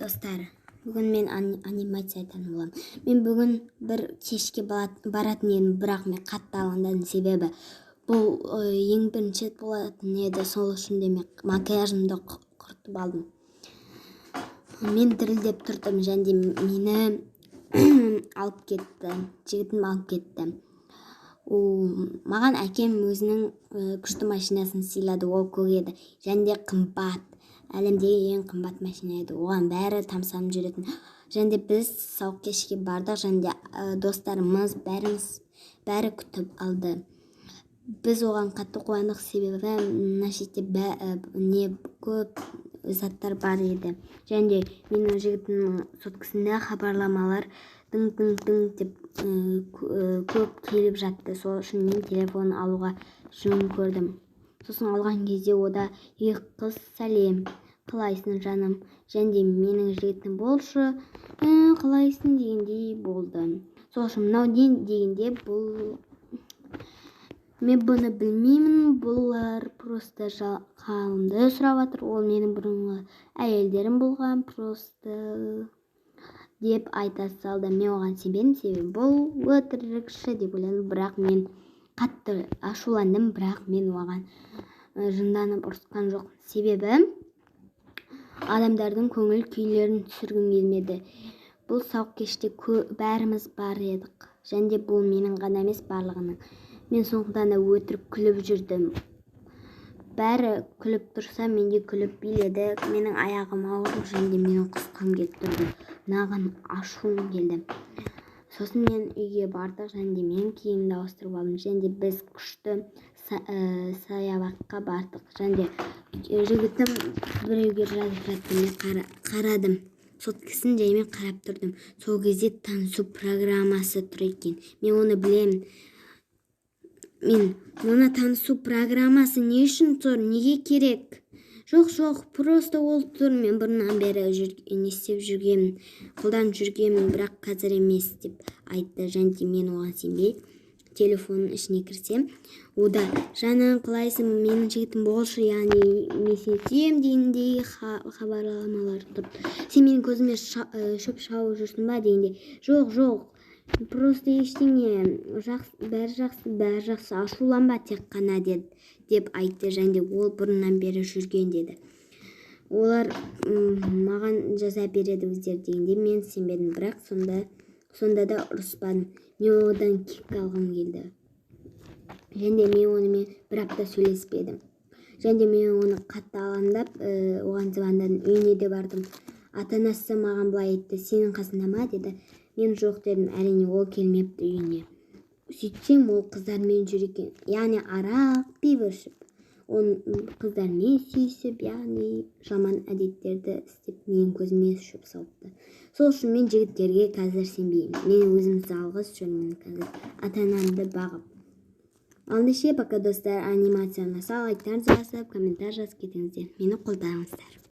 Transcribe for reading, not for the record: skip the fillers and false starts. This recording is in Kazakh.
Достар, бүгін мен анимация айтатын боламын. Мен бүгін бір кешке баратын едім, бірақ мен қатты алаңдадым, себебі бұл ең бірінші рет болатын еді. Сол үшін де мен макияжымды құртып алдым. Мен дірілдеп тұрдым, және мені алып кетті, жігітім алып кетті. Маған әкем өзінің күшті машинасын сыйлады, ол көк еді, және де қымбат. Әлемдегі ең қымбат машина еді, оған бәрі тамсанып жүретін. Және біз сауық кешке бардық, және де достарымыз бәрі күтіп алды. Біз оған қатты қуандық, себебі мына жерде көп заттар бар еді. Және де менің жігітімнің соткасында хабарламалар тың деп көп келіп жатты. Сол үшін мен телефон алуға жөн көрдім. Сосын алған кезде ода қыз сәлем, қалайсың жаным, және де менің жігітім болшы, қалайсың дегендей болды. Сол үшін мынау не дегенде мен бұны білмеймін, бұлар просто қалымды сұрап жатыр, ол менің бұрынғы әйелдерім болған просто деп айта салды. Мен оған сенбедім, себебі бұл өтірікші деп ойладым, бірақ мен қатты ашуландым, бірақ мен оған жынданып ұрысқан жоқ, себебі адамдардың көңіл күйлерін түсіргім келмеді. Бұл сауық кеште бәріміз бар едік, және де бұл менің ғана емес, барлығының. Мен соңғыдан да өтірік күліп жүрдім. Бәрі күліп тұрса, мен де күліп биледі. Менің аяғым ауыр, және де менің құсқым келіп тұрды. Маған ашуым келді. Сосын мен үйге бардық, және де мен киімді ауыстырып алдым, және де біз күшті саябаққа бардық, және де жігітім біреуге жазып жатты. Мен қарадым, соткасын жаймен қарап тұрдым. Сол кезде танысу программасы тұр екен. Мен оны білемін. Мен оны танысу программасы не үшін тұр, неге керек? Жоқ, просто ол тұр. Мен бұрыннан бері не істеп жүргенмін, қолданып жүргенмін, бірақ қазір емес деп айтты. Және де мен оған сенбей телефонның ішіне кірсем, ода жаным қалайсың, менің жігітім болшы, яғни мен сені сүйемін дегендей хабарламалар тұрды. Сен менің көзіме шөп шауып жүрсің ба дегенде, жоқ, просто ештеңе, бәрі жақсы, ашуланба тек қана деп айтты. Және де ол бұрыннан бері жүрген деді. Олар маған жаза береді өздері дегенде мен сенбедім, бірақ сонда да ұрыспадым. Мен одан кек алғым келді. Және де мен онымен бір апта сөйлеспедім. Және де мен оны қатты алаңдап, оған звондадым, үйіне де бардым. Ата-анасы маған былай айтты, сенің қасында ма деді. Мен жоқ дедім, әрине ол келмепті үйіне. Сөйтсем ол қыздармен жүр екен, яғни арақ, пиво ішіп, қыздармен сүйісіп, яғни жаман әдеттерді істеп, менің көзіме шөп салыпты. Сол үшін мен жігіттерге қазір сенбеймін. Мен өзім жалғыз жүрмін қазір, ата-анамды бағып. Пока достар, анимация ұнаса, лайктар жазып, комментар жазып кетіңіздер. Мені қолдаңыздар.